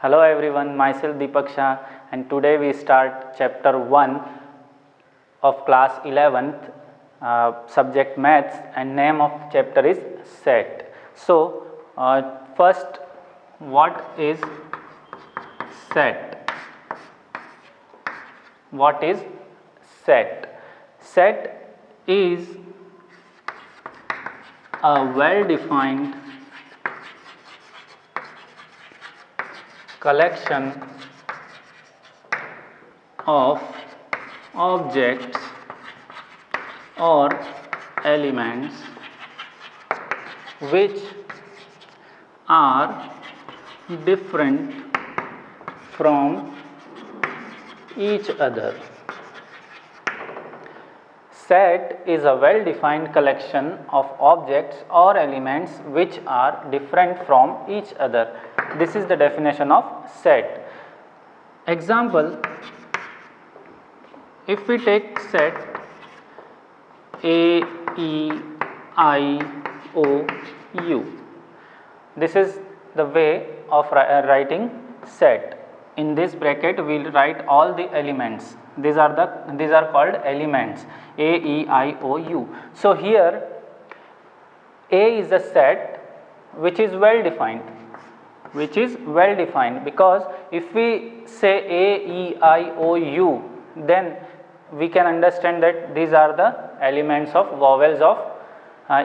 Hello everyone, myself Deepak Shah, and today we start chapter 1 of class 11th, subject maths, and name of chapter is set. So, first, what is set? What is set? Set is a well-defined collection of objects or elements which are different from each other. Set is a well-defined collection of objects or elements which are different from each other. This is the definition of set. Example, if we take set A, E, I, O, U, this is the way of writing set. In this bracket we will write all the elements. These are called elements A, E, I, O, U. So here A is a set which is well defined, because if we say A, E, I, O, U, then we can understand that these are the elements of vowels of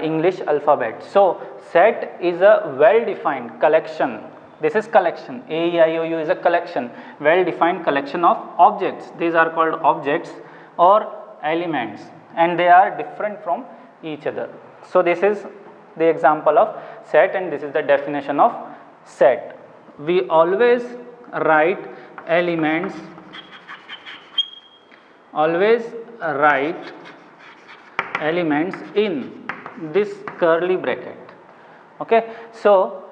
English alphabet. So set is a well defined collection. This is collection. A, E, I, O, U is a collection, well defined collection of objects. These are called objects or elements, and they are different from each other. So this is the example of set, and this is the definition of set. We always write elements, in this curly bracket. Okay, so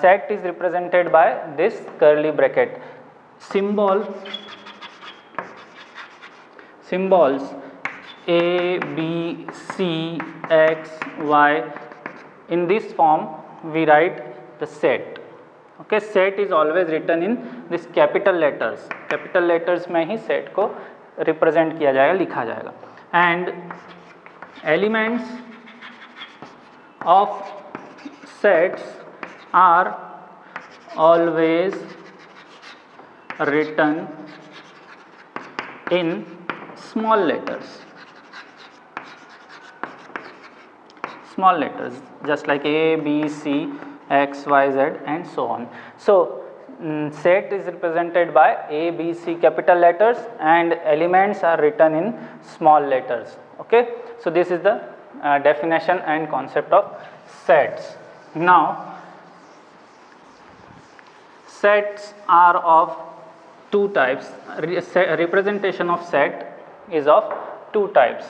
set is represented by this curly bracket. Symbols A, B, C, X, Y. In this form we write the set. Okay, set is always written in this capital letters. Capital letters में ही set को represent किया जाएगा, लिखा जाएगा. And elements of sets are always written in small letters, just like A, B, C, X, Y, Z, and so on. So set is represented by A, B, C capital letters, and elements are written in small letters. Okay, so this is the definition and concept of sets. Now sets are of two types. Representation of set is of two types.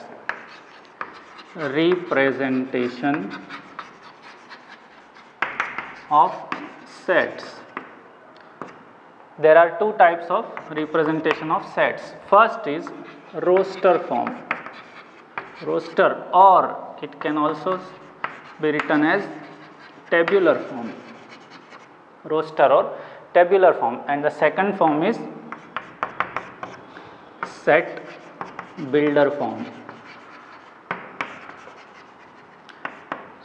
Representation of sets. There are two types of representation of sets. First is roster form. Roster, or it can also be written as tabular form. Roster or tabular form. And the second form is set builder form.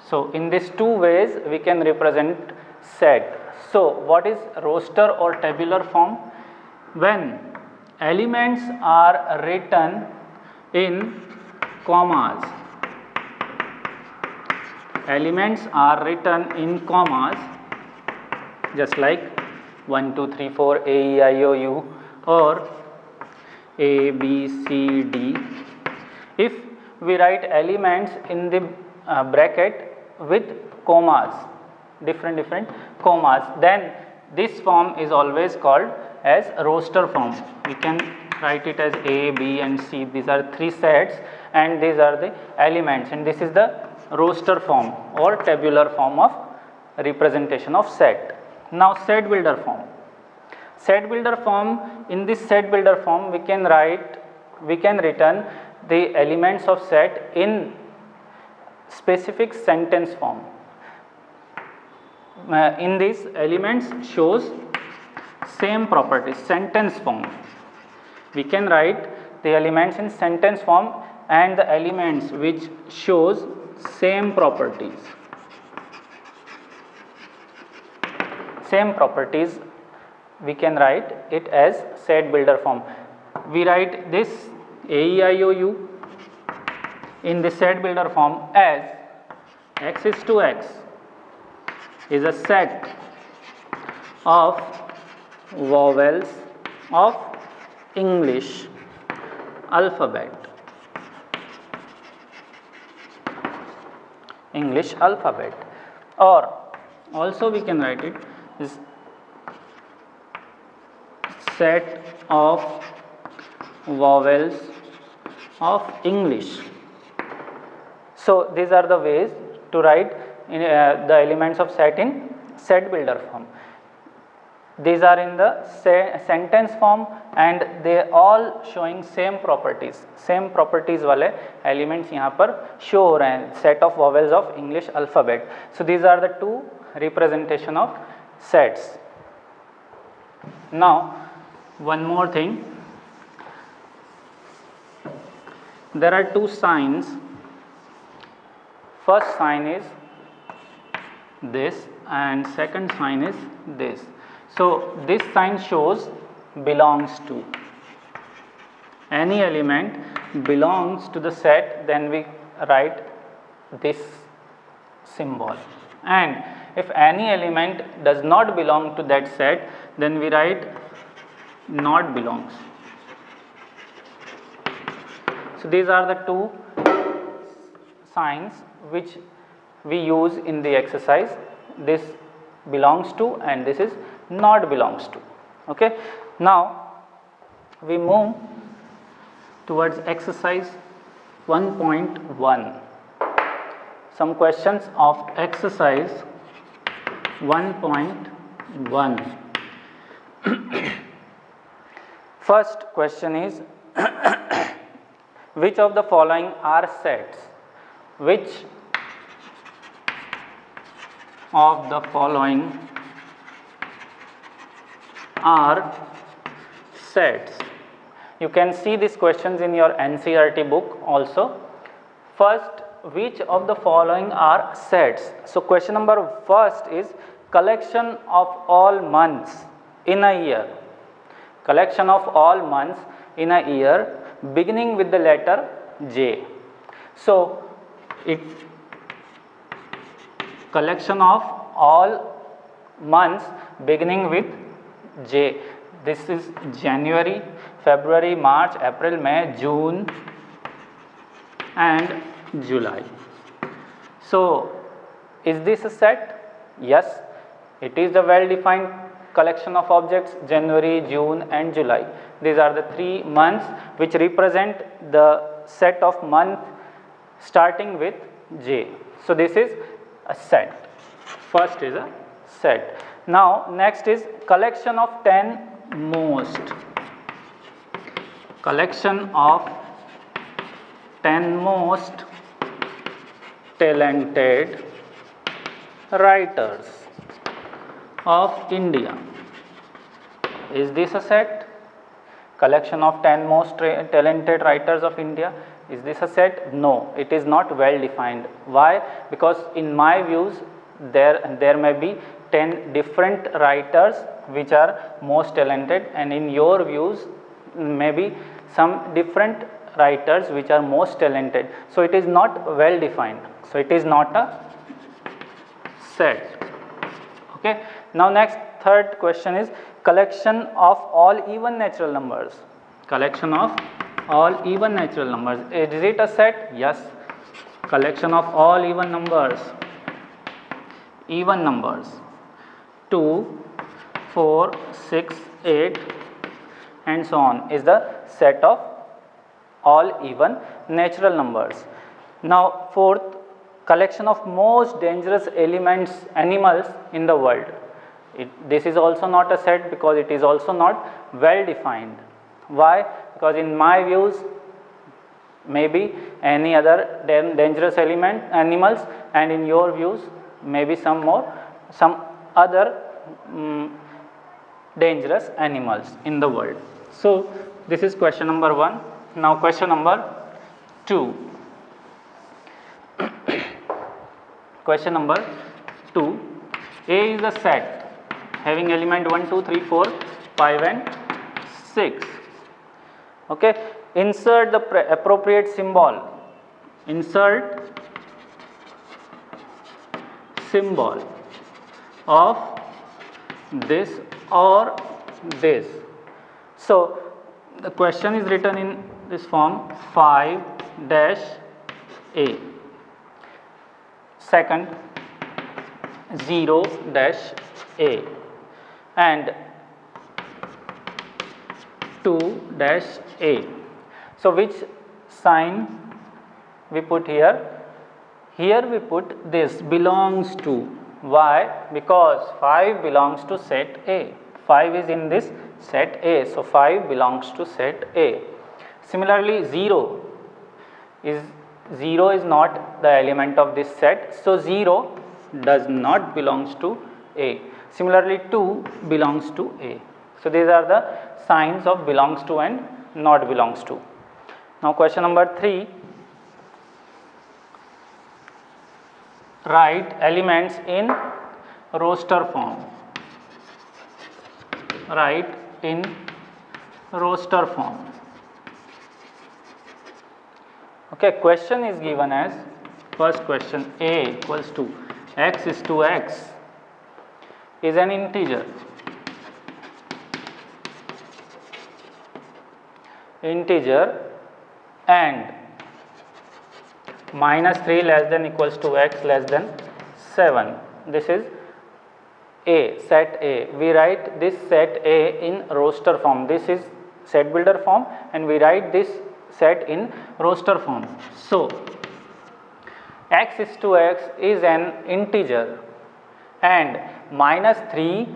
So in these two ways we can represent set. So what is roster or tabular form? When elements are written in commas. Elements are written in commas, just like 1, 2, 3, 4, A, E, I, O, U, or A, B, C, D. If we write elements in the bracket with commas, different commas, then this form is always called as roster form. We can write it as A, B, and C. These are three sets, and these are the elements, and this is the roster form or tabular form of representation of set. Now set builder form. In this set builder form we can return the elements of set in specific sentence form. In this elements shows same properties, sentence form. We can write the elements in sentence form and the elements which shows same properties. Same properties, we can write it as set builder form. We write this AEIOU in the set builder form as x is to x is a set of vowels of English alphabet. English alphabet, or also we can write it is set of vowels of English. So these are the ways to write in, the elements of set in set builder form. These are in the sentence form and they all showing same properties. Same properties वाले elements यहाँ पर show हो रहे हैं, set of vowels of English alphabet. So these are the two representation of sets. Now one more thing, there are two signs. First sign is this and second sign is this. So this sign shows belongs to. Any element belongs to the set, then we write this symbol. And if any element does not belong to that set, then we write not belongs. So these are the two signs which we use in the exercise. This belongs to and this is not belongs to. Okay. Now we move towards exercise 1.1. Some questions of exercise 1.1. First question is which of the following are sets? Which of the following are sets? You can see these questions in your NCERT book also. First, which of the following are sets? So question number first is collection of all months in a year. Collection of all months in a year beginning with the letter J. So it collection of all months beginning with J. This is January, February, March, April, May, June and July. So is this a set? Yes, it is a well defined collection of objects, January, June and July. These are the 3 months which represent the set of month starting with J. So this is a set. First is a set. Now next is collection of 10 most. Collection of 10 most talented writers of India. Is this a set? Collection of 10 most talented writers of India. Is this a set? No, it is not well defined. Why? Because in my views there may be 10 different writers which are most talented, and in your views maybe some different writers which are most talented. So it is not well defined. So it is not a set. Okay. Now next, third question is collection of all even natural numbers. Collection of all even natural numbers. Is it a set? Yes. Collection of all even numbers. Even numbers 2, 4, 6, 8 and so on is the set of all even natural numbers. Now fourth, collection of most dangerous animals in the world. This is also not a set because it is also not well defined. Why? Because in my views maybe any other dangerous animals, and in your views maybe some other dangerous animals in the world. So this is question number 1. Now question number 2. Question number 2. A is a set having element 1, 2, 3, 4, 5 and 6. Okay. Insert the appropriate symbol. Insert symbol of this or this. So the question is written in this form 5-A. Second 0-A and 2-A. So which sign we put here? Here we put this belongs to. Why? Because 5 belongs to set A. 5 is in this set A. So 5 belongs to set A. Similarly 0 is not the element of this set. So 0 does not belongs to A. Similarly 2 belongs to A. So these are the signs of belongs to and not belongs to. Now question number 3. Write elements in roster form. Write in roster form. Okay, question is given as, first question, A equals to x is to x is an integer. And minus 3 less than equals to x less than 7. This is A, set A. We write this set A in roster form. This is set builder form and we write this set in roster form. So x is to x is an integer and minus 3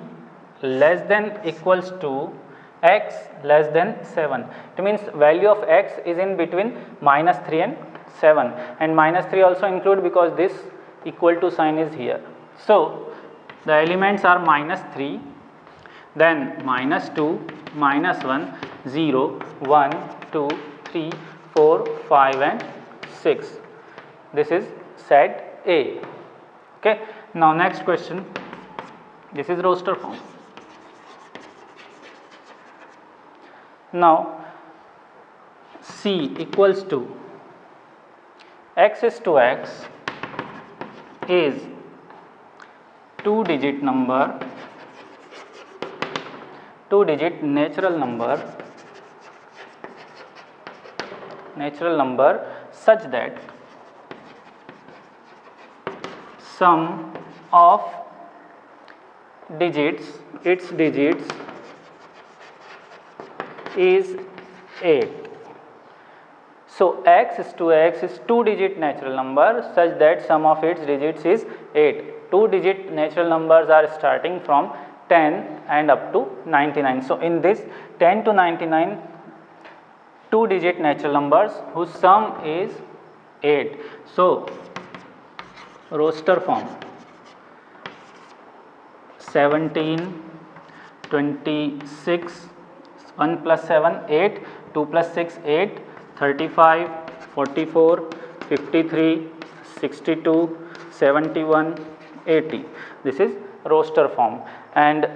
less than equals to x less than 7. It means value of x is in between minus 3 and 7, and minus 3 also include because this equal to sign is here. So the elements are minus 3, then minus 2, minus 1, 0, 1, 2, 3, 4, 5 and 6. This is set A. Okay. Now next question. This is roster form. Now C equals to x is to x is 2-digit number, 2-digit natural number such that sum of digits, its digits is 8. So x is to x is 2-digit natural number such that sum of its digits is 8. 2-digit natural numbers are starting from 10 and up to 99. So in this 10 to 99 2-digit natural numbers whose sum is 8. So roster form 17, 26, 1 plus 7, 8, 2 plus 6, 8, 35, 44, 53, 62, 71, 80. This is roster form. And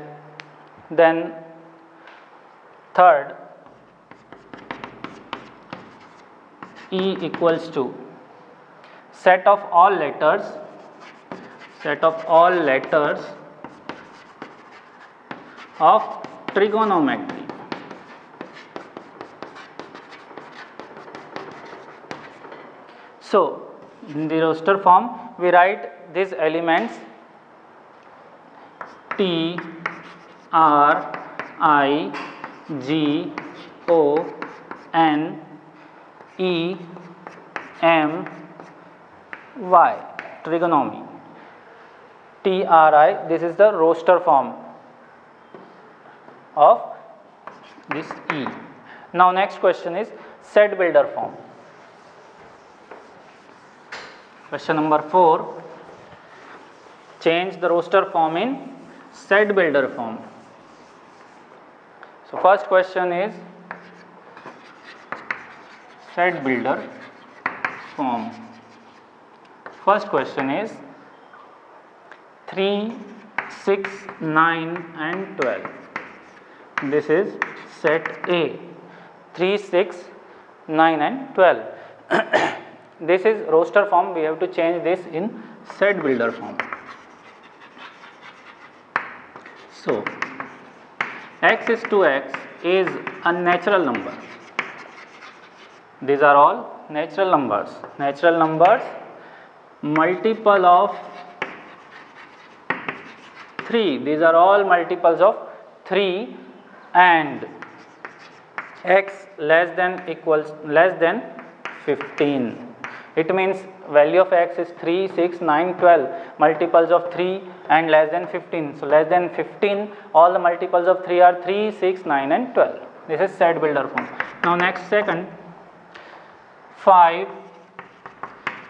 then third, E equals to set of all letters of trigonometry. So in the roster form we write these elements T, R, I, G, O, N, E, M, Y, trigonometry. T, R, I, this is the roster form of this E. Now next question is set builder form. Question number 4, change the roster form in set builder form. So first question is set builder form. First question is 3, 6, 9 and 12. This is set A. 3, 6, 9 and 12. This is roster form. We have to change this in set builder form. So x is to x is a natural number. These are all natural numbers. Natural numbers multiple of 3. These are all multiples of 3 and x less than 15. It means value of x is 3, 6, 9, 12, multiples of 3 and less than 15. So less than 15, all the multiples of 3 are 3, 6, 9 and 12. This is set builder form. Now next second, 5,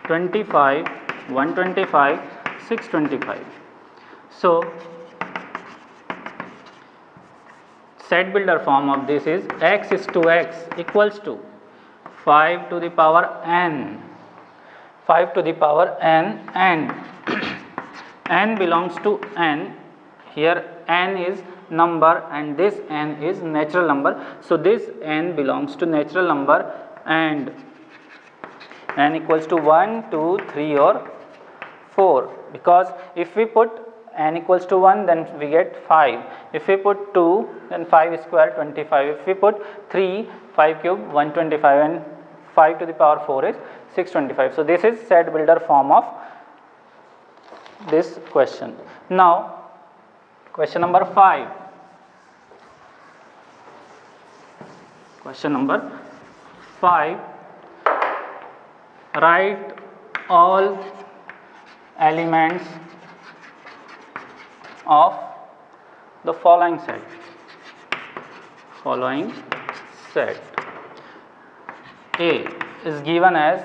25, 125, 625. So set builder form of this is x is to x equals to 5 to the power n. 5 to the power n and n belongs to n. Here n is number and this n is natural number. So this n belongs to natural number and n equals to 1, 2, 3 or 4, because if we put n equals to 1 then we get 5. If we put 2 then 5 square 25. If we put 3, 5 cube 125 and 5 to the power 4 is 625. So this is set builder form of this question. Now question number 5. Question number 5. Write all elements of the following set. A is given as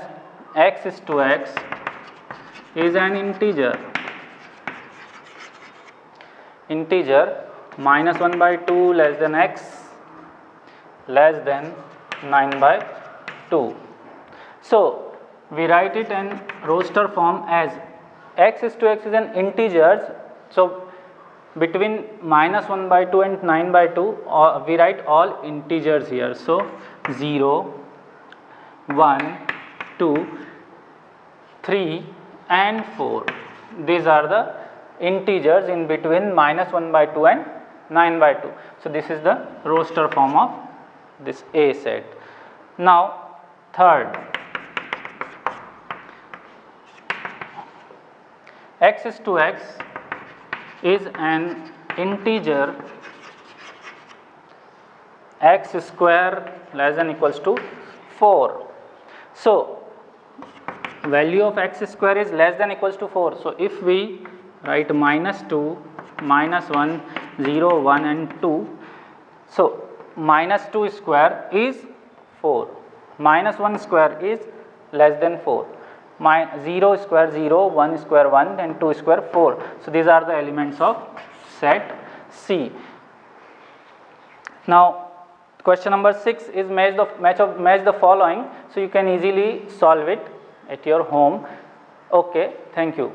x is to x is an integer minus 1 by 2 less than x less than 9 by 2. So we write it in roster form as x is to x is an integer. So between minus 1 by 2 and 9 by 2 we write all integers here. So 0, 1, 2, 3 and 4. These are the integers in between minus 1 by 2 and 9 by 2. So this is the roster form of this A set. Now third, x is to x is an integer x square less than equals to 4. So value of x square is less than equals to 4. So if we write minus 2, minus 1, 0, 1 and 2. So minus 2 square is 4. Minus 1 square is less than 4. 0 square 0, 1 square 1 and 2 square 4. So these are the elements of set C. Now question number 6 is match the following. So you can easily solve it at your home. Okay, thank you.